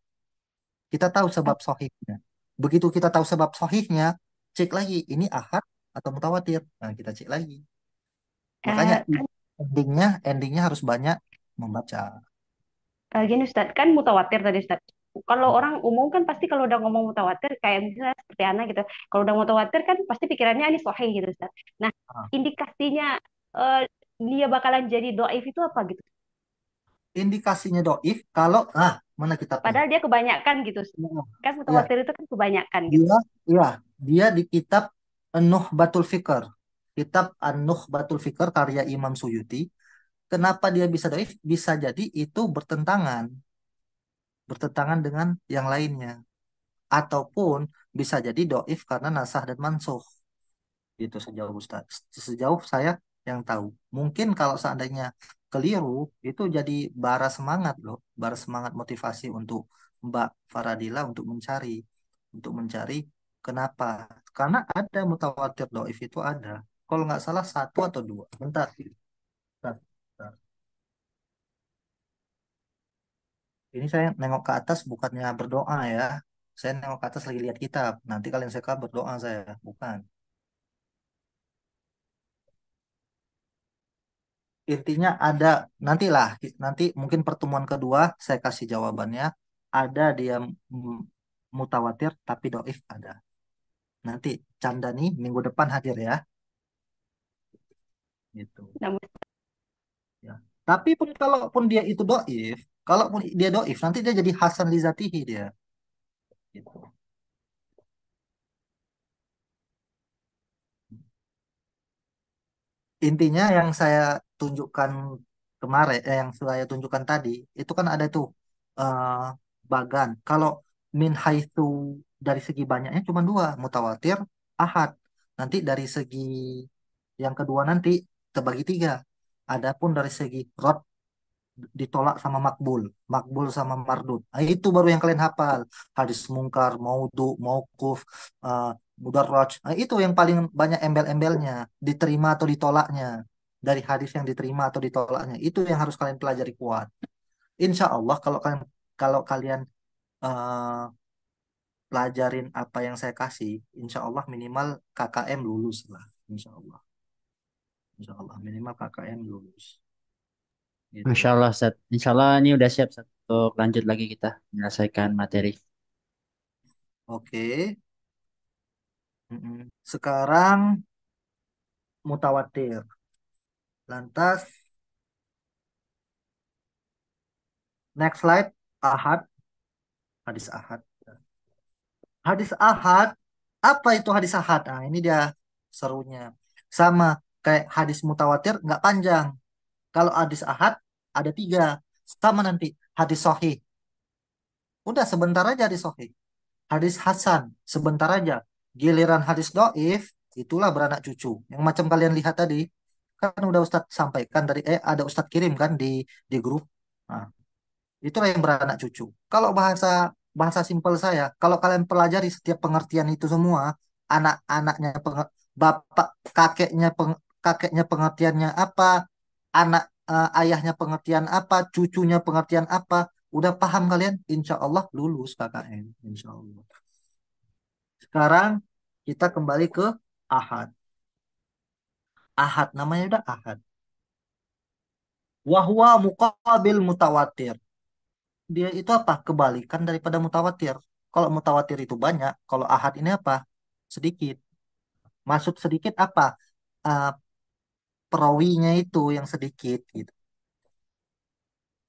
Kita tahu sebab sahihnya. Begitu kita tahu sebab sahihnya, cek lagi ini ahad atau mutawatir. Nah, kita cek lagi. Makanya Kan endingnya harus banyak membaca. gini Ustaz, kan mutawatir tadi Ustaz. Kalau orang umum kan pasti kalau udah ngomong mutawatir kayak misalnya seperti Ana gitu. Kalau udah mutawatir kan pasti pikirannya ini sahih gitu Ustaz. Nah, Ah, indikasinya eh, dia bakalan jadi doif itu apa gitu? indikasinya doif kalau mana kitabnya? Padahal dia kebanyakan gitu. Kan Ya, mutawatir itu kan kebanyakan gitu. dia ya dia di kitab An-Nuhbatul Fikr. Kitab An-Nuhbatul Fikr karya Imam Suyuti. Kenapa dia bisa doif? Bisa jadi itu bertentangan dengan yang lainnya. Ataupun bisa jadi doif karena nasah dan mansuh. Gitu sejauh Ustaz. Sejauh saya yang tahu. Mungkin kalau seandainya keliru, itu jadi bara semangat loh. Bara semangat motivasi untuk Mbak Faradila untuk mencari kenapa. Karena ada mutawatir doif itu ada. Kalau nggak salah satu atau dua. Bentar. Bentar. Bentar. Ini saya nengok ke atas bukannya berdoa ya. Saya nengok ke atas lagi lihat kitab. Nanti kalian suka berdoa saya. Bukan. Intinya ada nantilah nanti mungkin pertemuan kedua saya kasih jawabannya. Ada dia mutawatir tapi doif ada. Nanti Canda nih minggu depan hadir ya. Gitu. Namun Ya. Tapi pun kalaupun dia itu doif, kalaupun dia doif nanti dia jadi Hasan Lizatihi dia. Gitu. Intinya yang saya tunjukkan kemarin, yang saya tunjukkan tadi, itu kan ada tuh eh, bagan. Kalau min haitsu dari segi banyaknya cuma dua, mutawatir, ahad. Nanti dari segi yang kedua nanti terbagi tiga. Adapun dari segi rod ditolak sama makbul, makbul sama mardud. Nah, itu baru yang kalian hafal. Hadis mungkar, maudhu, mauquf, uh, mudarraj. Nah, itu yang paling banyak embel-embelnya, diterima atau ditolaknya. Dari hadis yang diterima atau ditolaknya. Itu yang harus kalian pelajari kuat. Insya Allah kalau kalian uh, pelajarin apa yang saya kasih, insya Allah minimal KKM lulus lah. Insya Allah. Insya Allah minimal KKM lulus. Masya Gitu. Allah, Ustaz. Insya Allah ini udah siap, Ustaz, untuk lanjut lagi kita menyelesaikan materi. Oke. Mm-mm. Sekarang mutawatir. Lantas, next slide, ahad, hadis ahad. Hadis ahad, apa itu hadis ahad? Nah, ini dia serunya. Sama kayak hadis mutawatir, nggak panjang. Kalau hadis ahad, ada tiga. Sama nanti, hadis sahih. Udah sebentar aja hadis sahih. Hadis hasan, sebentar aja. Giliran hadis doif, itulah beranak cucu. Yang macam kalian lihat tadi, kan udah Ustadz sampaikan dari, ada Ustadz kirim kan di grup. Nah, itulah yang beranak cucu. Kalau bahasa bahasa simpel saya, kalau kalian pelajari setiap pengertian itu semua, anak-anaknya bapak kakeknya pengertiannya apa, ayahnya pengertian apa, cucunya pengertian apa, udah paham kalian? Insya Allah lulus KKN, Insya Allah. Sekarang kita kembali ke ahad. Ahad namanya udah ahad. Wahwa muqabil mutawatir. Dia itu apa? Kebalikan daripada mutawatir. Kalau mutawatir itu banyak, kalau ahad ini apa? Sedikit. Maksud sedikit apa? Eh, Perawinya itu yang sedikit gitu.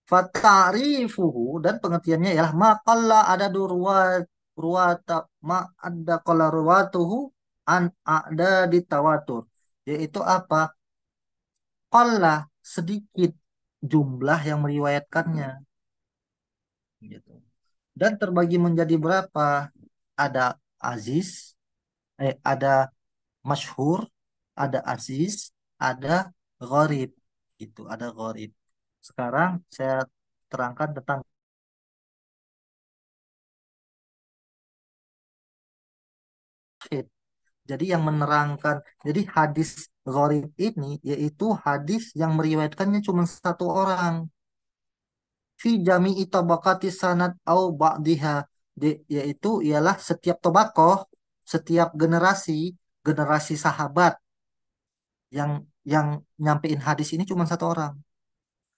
Fatarifuhu dan pengertiannya ialah maqalla ada ruwata ma ada qala ruwatuhu ada di tawatur, yaitu apa? Qalla, sedikit jumlah yang meriwayatkannya gitu. Dan terbagi menjadi berapa? Ada aziz, ada masyhur, ada aziz, ada gharib gitu, ada gharib. Sekarang saya terangkan tentang hadis. Jadi yang menerangkan, jadi hadis gharib ini yaitu hadis yang meriwayatkannya cuma satu orang. Fi jami'i tabaqati sanad au ba'diha. Yaitu ialah setiap tobakoh, setiap generasi, generasi sahabat yang yang nyampein hadis ini cuma satu orang.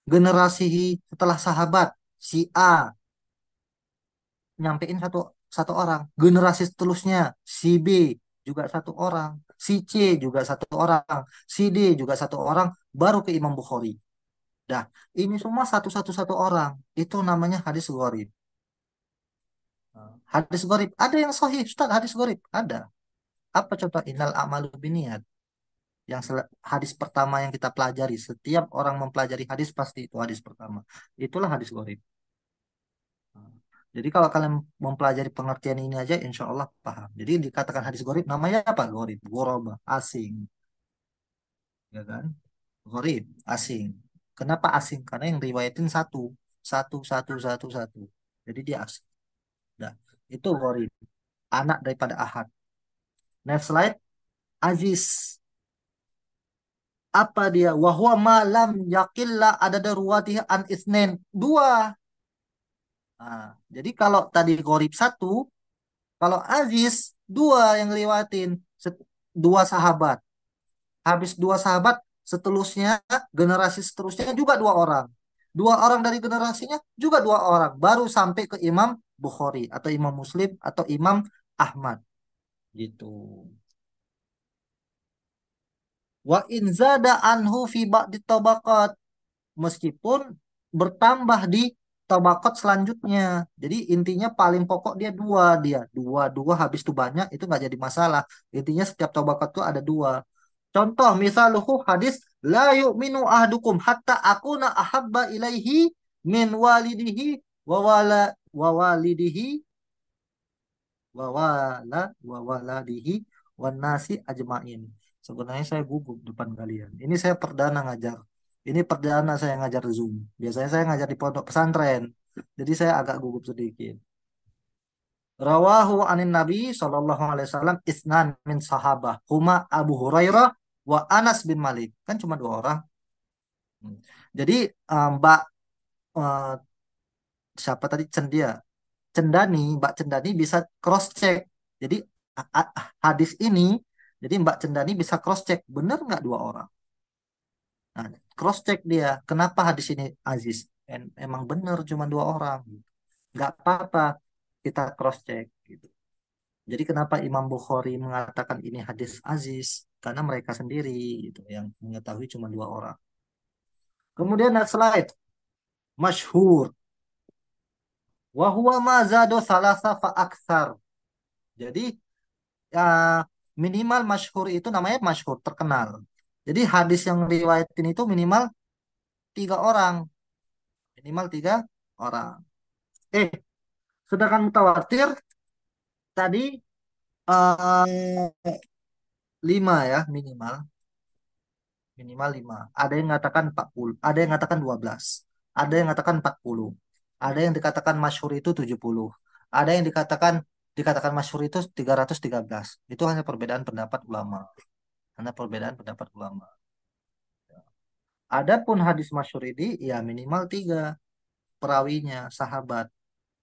Generasi setelah sahabat si A nyampein satu satu orang. Generasi seterusnya si B juga satu orang, si C juga satu orang, si D juga satu orang, baru ke Imam Bukhari. Dah, ini semua satu orang. Itu namanya hadis gharib. Hadis gharib. Ada yang sahih, Ustaz, hadis gharib. Ada. Apa contoh? Innal a'malu binniyat. Yang hadis pertama yang kita pelajari. Setiap orang mempelajari hadis pasti itu hadis pertama. Itulah hadis gharib. Jadi kalau kalian mempelajari pengertian ini aja, insya Allah paham. Jadi dikatakan hadis gharib, namanya apa? Gharib, ghuraba, asing, ya kan? Gharib, asing. Kenapa asing? Karena yang riwayatin satu, satu. Jadi dia asing. Nah, itu gharib, anak daripada ahad. Next slide, aziz. Apa dia? Wahwa malam yakilla ada daruwatiha an isnen. Dua. Nah, jadi kalau tadi gharib satu, kalau Aziz dua yang lewatin dua sahabat. Habis dua sahabat, seterusnya generasi seterusnya juga dua orang. Dua orang dari generasinya juga dua orang. Baru sampai ke Imam Bukhari atau Imam Muslim atau Imam Ahmad gitu. Wa in zada anhu fi ba'di tabaqat, meskipun bertambah di tabaqat selanjutnya. Jadi intinya paling pokok dia dua habis itu banyak itu nggak jadi masalah. Intinya setiap tabaqat tuh ada dua. Contoh misaluhu hadis la yu'minu ahdukum hatta akuna ahabba ilaihi min walidihi wa walidihi wa waladihi wan nasi ajmain. Sebenarnya saya gugup depan kalian. Ini saya perdana ngajar. Ini perdana saya ngajar Zoom. Biasanya saya ngajar di pondok pesantren. Jadi saya agak gugup sedikit. Rawahu anin Nabi sallallahu alaihi wasallam isnan min sahabah. Huma Abu Hurairah wa Anas bin Malik. Kan cuma dua orang. Hmm. Jadi Mbak eh, siapa tadi Cendia? Mbak Cendani bisa cross check. Jadi hadis ini, jadi Mbak Cendani bisa cross check benar nggak dua orang. Nah, cross check dia, kenapa hadis ini Aziz? Emang benar cuma dua orang, nggak apa-apa kita cross check gitu. Jadi kenapa Imam Bukhari mengatakan ini hadis Aziz? Karena mereka sendiri gitu yang mengetahui cuma dua orang. Kemudian next slide, masyhur. Wahwa ma zado salasa fa aksar. Jadi ya, minimal masyhur itu namanya masyhur terkenal. Jadi hadis yang riwayatin itu minimal tiga orang, minimal tiga orang. Eh, sedangkan mutawatir tadi lima ya minimal, minimal lima. Ada yang mengatakan 40, ada yang mengatakan 12, ada yang mengatakan 40, ada yang dikatakan masyhur itu 70, ada yang dikatakan masyhur itu 313. Itu hanya perbedaan pendapat ulama. Hanya perbedaan pendapat ulama. Adapun hadis masyhur ini ya minimal tiga perawinya sahabat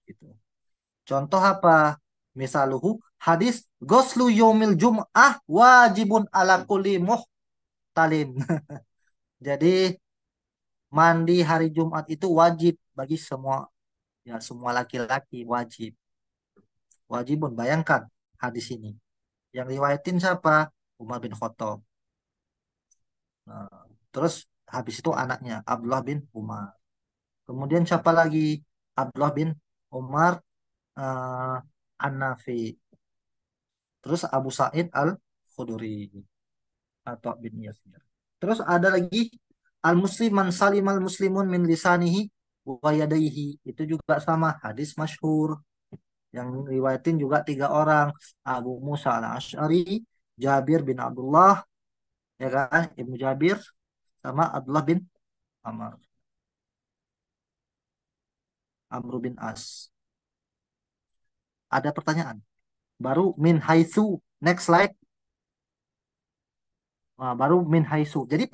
gitu. Contoh apa? Misaluhu hadis goslu yomil jum'ah wajibun ala kulli muhtalim. Jadi mandi hari Jumat itu wajib bagi semua ya semua laki-laki wajib. Wajibun bayangkan hadis ini. Yang riwayatin siapa? Umar bin Khattab. Nah, terus habis itu anaknya Abdullah bin Umar. Kemudian siapa lagi? Abdullah bin Umar An-Nafi. Terus Abu Sa'id Al-Khudri. Khuduri atau bin Yasir. Terus ada lagi al-muslim man salimal muslimun min lisanihi wa yadayhi. Itu juga sama hadis masyhur yang riwayatin juga tiga orang, Abu Musa al-Asy'ari, Jabir bin Abdullah, ya kan, Ibnu Jabir, sama Abdullah bin Amr, Amr bin As. Ada pertanyaan. Baru min haitsu. Next slide. Nah, baru min haitsu. Jadi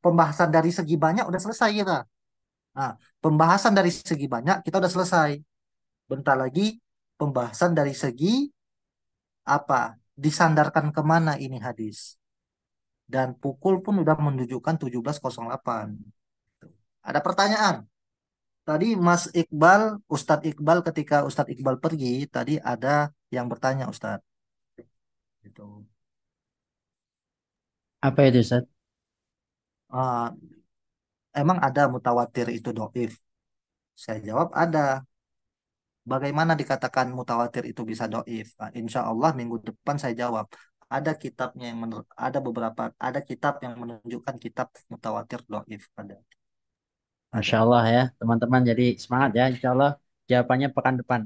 pembahasan dari segi banyak udah selesai kita. Nah, pembahasan dari segi banyak kita udah selesai. Bentar lagi pembahasan dari segi apa? Disandarkan kemana ini hadis. Dan pukul pun udah menunjukkan 17.08. Ada pertanyaan. Tadi Mas Iqbal, Ustadz Iqbal ketika Ustadz Iqbal pergi, tadi ada yang bertanya Ustadz. Gitu. Apa itu, Ustaz? Ah, emang ada mutawatir itu doif? Saya jawab ada. Bagaimana dikatakan mutawatir itu bisa doif? Ah, insya Allah minggu depan saya jawab. Ada kitabnya yang ada beberapa, ada kitab yang menunjukkan kitab mutawatir doif. Masya Ada. Allah ya, teman-teman. Jadi semangat ya, insya Allah jawabannya pekan depan.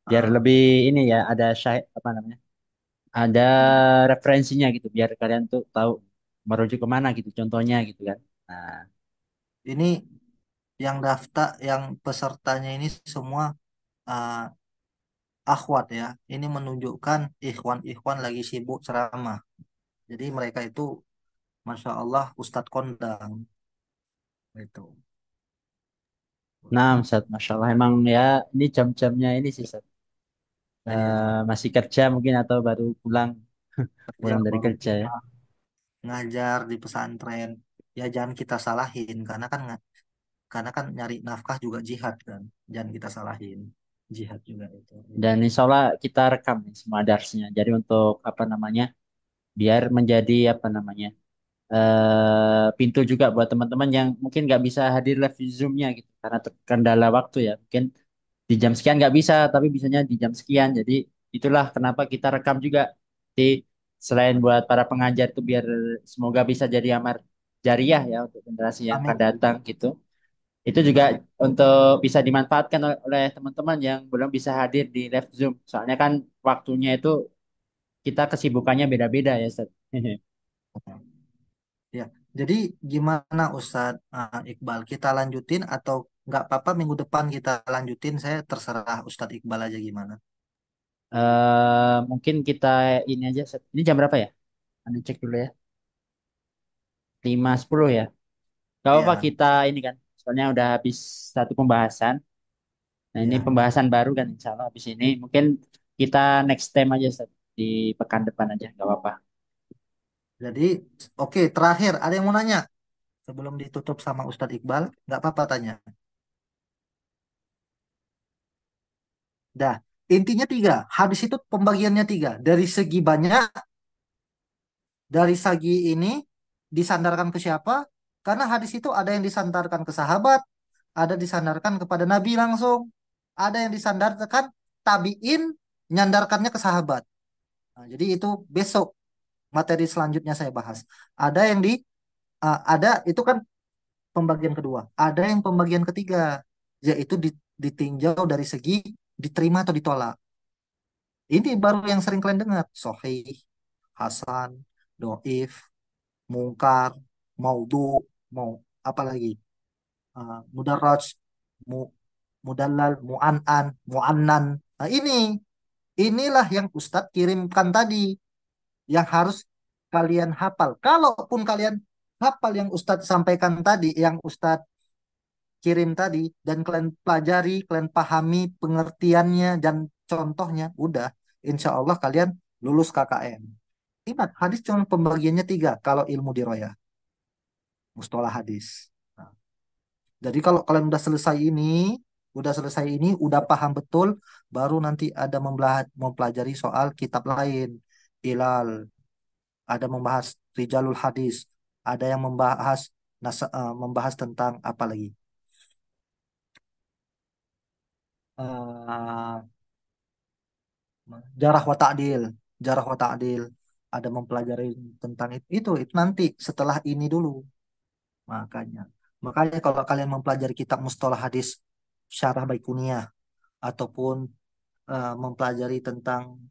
Biar Ah, lebih ini ya, ada syahid apa namanya? Ada referensinya gitu, biar kalian tuh tahu merujuk kemana gitu, contohnya gitu kan. Nah, ini yang daftar, yang pesertanya ini semua ah, akhwat ya. Ini menunjukkan ikhwan-ikhwan lagi sibuk ceramah. Jadi mereka itu, masya Allah, Ustadz kondang itu. nah, Ustaz, Masya Allah. Emang ya, ini jam-jamnya ini sih, Ustaz. Iya, Masih kerja mungkin atau baru pulang, dia pulang dari baru kerja ya. ngajar di pesantren. Ya jangan kita salahin karena kan nyari nafkah juga jihad kan. Jangan kita salahin. Jihad juga itu. Dan insya Allah kita rekam nih semua darsnya. Jadi untuk apa namanya, biar menjadi apa namanya, pintu juga buat teman-teman yang mungkin nggak bisa hadir live di Zoom-nya gitu karena terkendala waktu ya. Mungkin di jam sekian nggak bisa, tapi bisanya di jam sekian. Jadi itulah kenapa kita rekam juga. Jadi selain buat para pengajar itu biar semoga bisa jadi amar jariah ya untuk generasi yang akan Amin. datang gitu. Itu juga Amin. untuk bisa dimanfaatkan oleh teman-teman yang belum bisa hadir di live Zoom. Soalnya kan waktunya itu kita kesibukannya beda-beda ya, Ustaz. Ya, jadi gimana Ustadz Iqbal? Kita lanjutin atau nggak apa-apa minggu depan kita lanjutin? Saya terserah Ustadz Iqbal aja gimana. Mungkin kita ini aja. Ustaz. Ini jam berapa ya? Anda cek dulu ya. 5.10 ya. Gak apa-apa Iya, kita ini kan. Soalnya udah habis satu pembahasan. Nah ini iya. pembahasan baru kan insya Allah habis ini. Mungkin kita next time aja Ustaz. Di pekan depan aja. Gak apa-apa. Jadi, oke, terakhir ada yang mau nanya sebelum ditutup sama Ustadz Iqbal? Nggak apa-apa tanya. Dah, intinya tiga. Hadis itu pembagiannya tiga. Dari segi banyak, dari segi ini disandarkan ke siapa? Karena hadis itu ada yang disandarkan ke sahabat, ada disandarkan kepada Nabi langsung, ada yang disandarkan tabiin, nyandarkannya ke sahabat. Nah, jadi itu besok materi selanjutnya saya bahas. Ada yang ada itu kan pembagian kedua. Ada yang pembagian ketiga, yaitu ditinjau dari segi diterima atau ditolak. Ini baru yang sering kalian dengar. Sahih, Hasan, Doif, Mungkar, Maudhu, mau apa lagi? Mudarraj, mu, Mudallal, Mu'an'an, Mu'annan. Nah, inilah yang Ustadz kirimkan tadi, yang harus kalian hafal. Kalaupun kalian hafal yang Ustadz sampaikan tadi, yang Ustadz kirim tadi, dan kalian pelajari, kalian pahami pengertiannya dan contohnya, udah, insya Allah kalian lulus KKM. Ingat, hadis cuma pembagiannya tiga kalau ilmu diroyah, mustalah hadis. Nah, jadi kalau kalian udah selesai ini, udah paham betul, baru nanti ada mempelajari soal kitab lain, ilal, ada membahas rijalul hadis, ada yang membahas tentang apa lagi? Eh, jarah wa ta'dil, jarah wa ta'dil. ada mempelajari tentang itu nanti setelah ini dulu. Makanya, makanya kalau kalian mempelajari kitab Mustalah Hadis Syarah Baikuniyah ataupun mempelajari tentang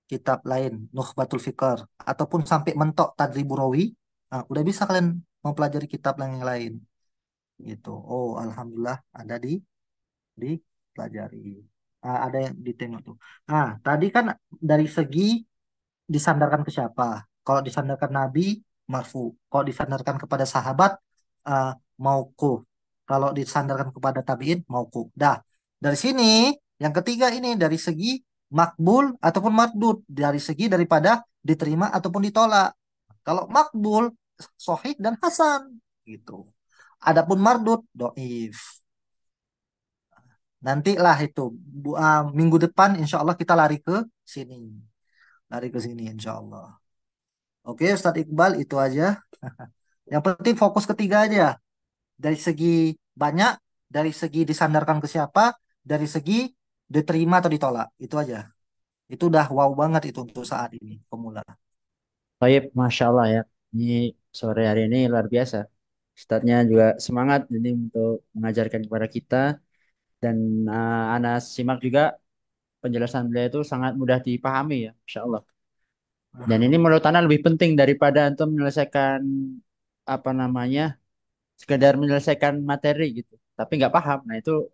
kitab lain Nukhbatul Fikr ataupun sampai mentok Tadribur Rawi, nah, udah bisa kalian mempelajari kitab yang lain gitu. Oh, alhamdulillah ada dipelajari. Ada yang ditengok tuh. Nah, tadi kan dari segi disandarkan ke siapa? Kalau disandarkan Nabi, marfu. Kalau disandarkan kepada sahabat, uh, mauquf. Kalau disandarkan kepada tabiin, mauquf. Dah. Dari sini, yang ketiga ini dari segi makbul ataupun mardud. Dari segi daripada diterima ataupun ditolak. Kalau makbul, sahih dan hasan. Gitu. Adapun mardud, doif. Nantilah itu. Minggu depan, insya Allah kita lari ke sini. Lari ke sini, insya Allah. Oke, Ustadz Iqbal itu aja. Yang penting fokus ketiga aja. Dari segi banyak, dari segi disandarkan ke siapa, dari segi diterima atau ditolak. Itu aja. Itu udah wow banget itu untuk saat ini, pemula. Baik, Masya Allah ya. Ini sore hari ini luar biasa. Ustadznya juga semangat jadi untuk mengajarkan kepada kita. Dan Anas simak juga penjelasan beliau itu sangat mudah dipahami ya, Masya Allah. Dan ini menurut Ana lebih penting daripada untuk menyelesaikan apa namanya, sekedar menyelesaikan materi gitu. Tapi nggak paham. Nah itu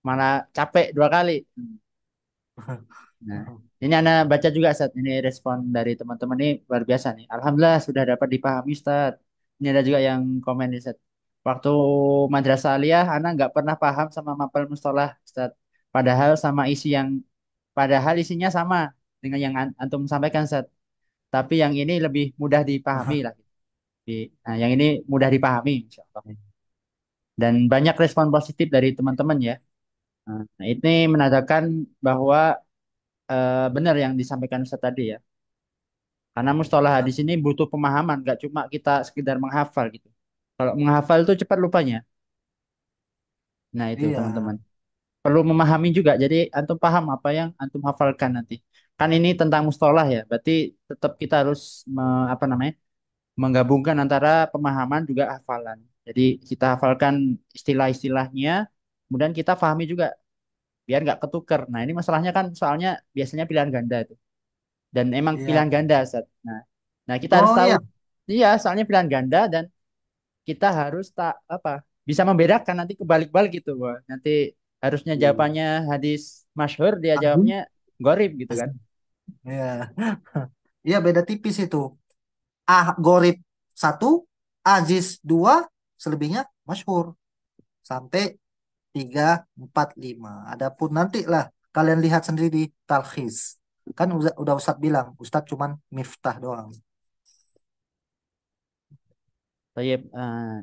malah capek dua kali. Nah, ini Ana baca juga saat ini respon dari teman-teman ini luar biasa nih. Alhamdulillah sudah dapat dipahami Ustaz. Ini ada juga yang komen nih Ustaz. Waktu madrasah aliyah Ana nggak pernah paham sama mapel mustalah Ustaz. Padahal sama isi yang padahal isinya sama dengan yang antum sampaikan Ustaz. Tapi yang ini lebih mudah dipahami lah. Nah, yang ini mudah dipahami insya Allah. Dan banyak respon positif dari teman-teman ya. Nah, ini menandakan bahwa benar yang disampaikan Ustaz tadi ya. Karena mustalah hadis ini butuh pemahaman, nggak cuma kita sekedar menghafal gitu. Kalau menghafal itu cepat lupanya. Nah itu Iya, teman-teman. Perlu memahami juga. Jadi antum paham apa yang antum hafalkan nanti. Kan ini tentang mustalah ya. Berarti tetap kita harus apa namanya, menggabungkan antara pemahaman juga hafalan. Jadi kita hafalkan istilah-istilahnya, kemudian kita pahami juga biar nggak ketuker. Nah ini masalahnya kan soalnya biasanya pilihan ganda itu. Dan emang iya. pilihan ganda, Ustaz. Nah, kita harus Oh tahu. iya. Iya, soalnya pilihan ganda dan kita harus tak apa bisa membedakan nanti kebalik-balik gitu, Wah. Nanti harusnya Iya. jawabannya hadis masyhur, dia Agung. jawabnya gorib gitu kan. Iya. Iya, beda tipis itu. Gorib satu, Aziz dua, selebihnya masyhur. Sampai tiga, empat, lima. Adapun nanti lah kalian lihat sendiri di talkhis. Kan udah Ustadz bilang, Ustadz cuman miftah doang. Tayyib,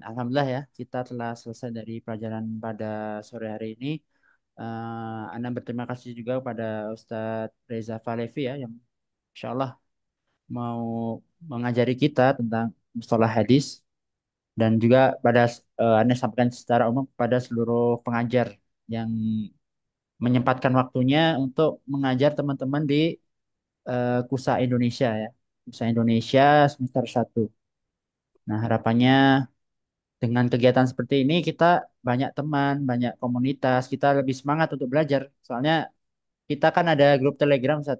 alhamdulillah ya, kita telah selesai dari pelajaran pada sore hari ini. Anda berterima kasih juga kepada Ustadz Reza Falevi ya, yang insya Allah mau mengajari kita tentang mustalah hadis. Dan juga pada Anda sampaikan secara umum kepada seluruh pengajar yang menyempatkan waktunya untuk mengajar teman-teman di KUSA Indonesia ya. KUSA Indonesia semester 1. Nah, harapannya dengan kegiatan seperti ini kita banyak teman, banyak komunitas, kita lebih semangat untuk belajar. Soalnya kita kan ada grup Telegram, Ustaz.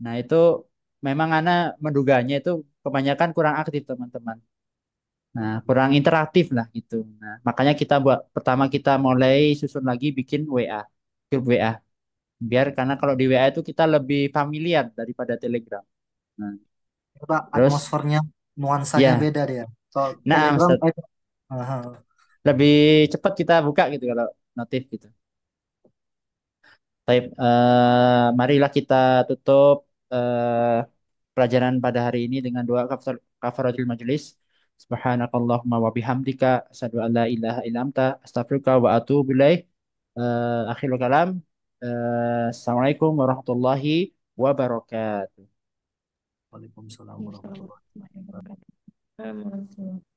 Nah, itu memang Ana menduganya itu kebanyakan kurang aktif teman-teman. Nah, kurang interaktif lah gitu. Nah, makanya kita buat pertama kita mulai susun lagi bikin WA, grup WA. Biar karena kalau di WA itu kita lebih familiar daripada Telegram. Nah, Coba terus atmosfernya, nuansanya ya, beda dia. Kalau nah Telegram Ustaz, kayak ah, lebih cepat kita buka gitu kalau notif gitu. Baik, marilah kita tutup pelajaran pada hari ini dengan doa kafaratul majelis. Subhanakallahumma wa bihamdika asyhadu an la ilaha illa anta astaghfiruka wa atubu ilaik. Akhirul kalam. Assalamualaikum warahmatullahi wabarakatuh. Waalaikumsalam Assalamualaikum warahmatullahi warahmatullahi wabarakatuh.